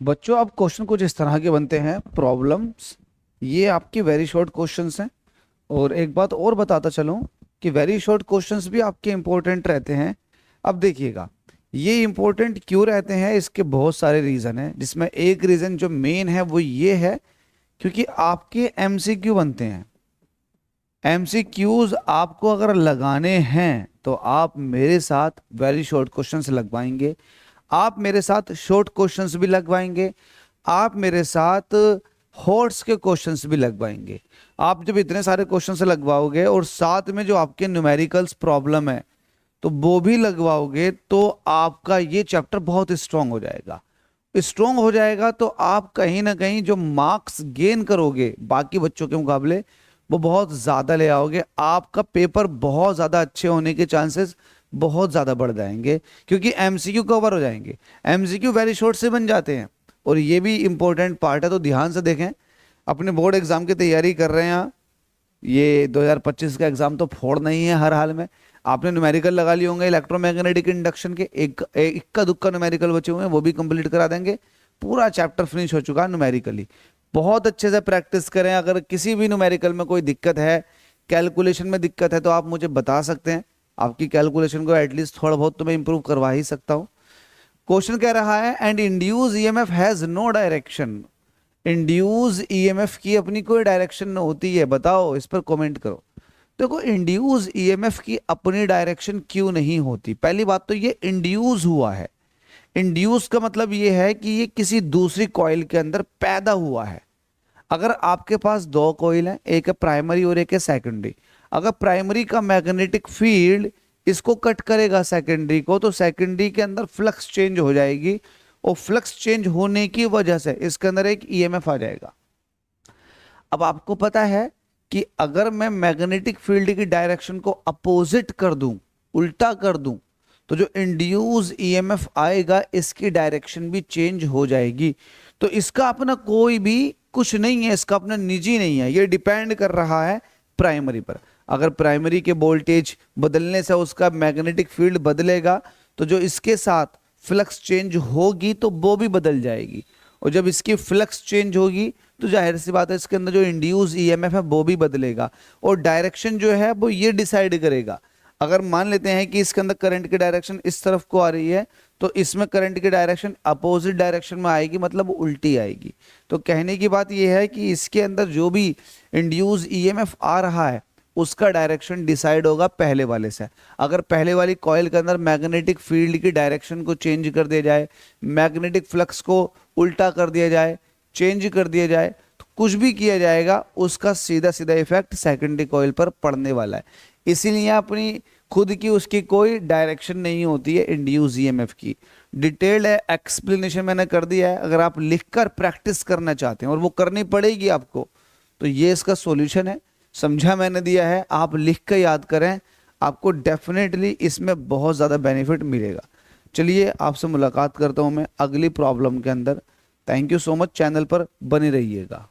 बच्चों अब क्वेश्चन कुछ इस तरह के बनते हैं प्रॉब्लम्स। ये आपके वेरी शॉर्ट क्वेश्चंस हैं। और एक बात और बताता चलूं कि वेरी शॉर्ट क्वेश्चंस भी आपके इंपॉर्टेंट रहते हैं। अब देखिएगा, ये इंपॉर्टेंट क्यों रहते हैं, इसके बहुत सारे रीज़न हैं, जिसमें एक रीज़न जो मेन है वो ये है क्योंकि आपके एमसीक्यू बनते हैं। एमसीक्यूज आपको अगर लगाने हैं तो आप मेरे साथ वेरी शॉर्ट क्वेश्चंस लगवाएंगे, आप मेरे साथ शॉर्ट क्वेश्चंस भी लगवाएंगे, आप मेरे साथ हॉट्स के क्वेश्चंस भी लगवाएंगे। आप जब इतने सारे क्वेश्चंस लगवाओगे और साथ में जो आपके न्यूमेरिकल्स प्रॉब्लम है तो वो भी लगवाओगे तो आपका ये चैप्टर बहुत स्ट्रांग हो जाएगा। स्ट्रांग हो जाएगा तो आप कहीं ना कहीं जो मार्क्स गेन करोगे बाकी बच्चों के मुकाबले वो बहुत ज़्यादा ले आओगे। आपका पेपर बहुत ज़्यादा अच्छे होने के चांसेस बहुत ज़्यादा बढ़ जाएंगे क्योंकि एमसीक्यू कवर हो जाएंगे। एमसीक्यू वेरी शॉर्ट से बन जाते हैं और ये भी इंपॉर्टेंट पार्ट है, तो ध्यान से देखें। अपने बोर्ड एग्जाम की तैयारी कर रहे हैं आप, ये 2025 का एग्जाम तो फोड़ नहीं है हर हाल में। आपने न्यूमेरिकल लगा लिए होंगे इलेक्ट्रोमैग्नेटिक इंडक्शन के, एक इक्का दुक्का न्यूमेरिकल बचे हुए हैं, वो भी कंप्लीट करा देंगे। पूरा चैप्टर फिनिश हो चुका है न्यूमेरिकली। बहुत अच्छे से प्रैक्टिस करें। अगर किसी भी न्यूमेरिकल में कोई दिक्कत है, कैलकुलेशन में दिक्कत है, तो आप मुझे बता सकते हैं। आपकी कैलकुलेशन को एटलीस्ट थोड़ा बहुत तो मैं इंप्रूव करवा ही सकता हूँ। क्वेश्चन कह रहा है and induce EMF has no direction. Induce EMF की अपनी कोई डायरेक्शन न होती है, बताओ, इस पर कमेंट करो। देखो, इंड्यूस ईएमएफ की अपनी डायरेक्शन क्यों नहीं होती? पहली बात तो ये इंड्यूस हुआ है। इंड्यूस का मतलब ये है कि ये किसी दूसरी कॉइल के अंदर पैदा हुआ है। अगर आपके पास दो कॉइल हैं, एक है प्राइमरी और एक है सेकेंडरी, अगर प्राइमरी का मैग्नेटिक फील्ड इसको कट करेगा सेकेंडरी को, तो सेकेंडरी के अंदर फ्लक्स चेंज हो जाएगी और फ्लक्स चेंज होने की वजह से इसके अंदर एक ईएमएफ आ जाएगा। अब आपको पता है कि अगर मैं मैग्नेटिक फील्ड की डायरेक्शन को अपोजिट कर दूं, उल्टा कर दूं, तो जो इंड्यूस ईएमएफ आएगा इसकी डायरेक्शन भी चेंज हो जाएगी। तो इसका अपना कोई भी कुछ नहीं है, इसका अपना निजी नहीं है, ये डिपेंड कर रहा है प्राइमरी पर। अगर प्राइमरी के वोल्टेज बदलने से उसका मैग्नेटिक फील्ड बदलेगा तो जो इसके साथ फ्लक्स चेंज होगी तो वो भी बदल जाएगी। और जब इसकी फ्लक्स चेंज होगी तो जाहिर सी बात है इसके अंदर जो इंड्यूस ईएमएफ है वो भी बदलेगा। और डायरेक्शन जो है वो ये डिसाइड करेगा। अगर मान लेते हैं कि इसके अंदर करंट की डायरेक्शन इस तरफ को आ रही है तो इसमें करंट की डायरेक्शन अपोजिट डायरेक्शन में आएगी, मतलब उल्टी आएगी। तो कहने की बात यह है कि इसके अंदर जो भी इंड्यूस ईएमएफ आ रहा है उसका डायरेक्शन डिसाइड होगा पहले वाले से। अगर पहले वाली कॉइल के अंदर मैग्नेटिक फील्ड की डायरेक्शन को चेंज कर दिया जाए, मैग्नेटिक फ्लक्स को उल्टा कर दिया जाए, चेंज कर दिया जाए, तो कुछ भी किया जाएगा उसका सीधा सीधा इफेक्ट सेकेंडरी कॉइल पर पड़ने वाला है। इसीलिए अपनी खुद की उसकी कोई डायरेक्शन नहीं होती है इंड्यूस ईएमएफ की। डिटेल्ड एक्सप्लेनेशन मैंने कर दिया है। अगर आप लिखकर प्रैक्टिस करना चाहते हैं और वो करनी पड़ेगी आपको, तो ये इसका सॉल्यूशन है। समझा मैंने दिया है, आप लिख कर याद करें, आपको डेफिनेटली इसमें बहुत ज़्यादा बेनिफिट मिलेगा। चलिए, आपसे मुलाकात करता हूँ मैं अगली प्रॉब्लम के अंदर। Thank you so much, channel पर बने रहिएगा।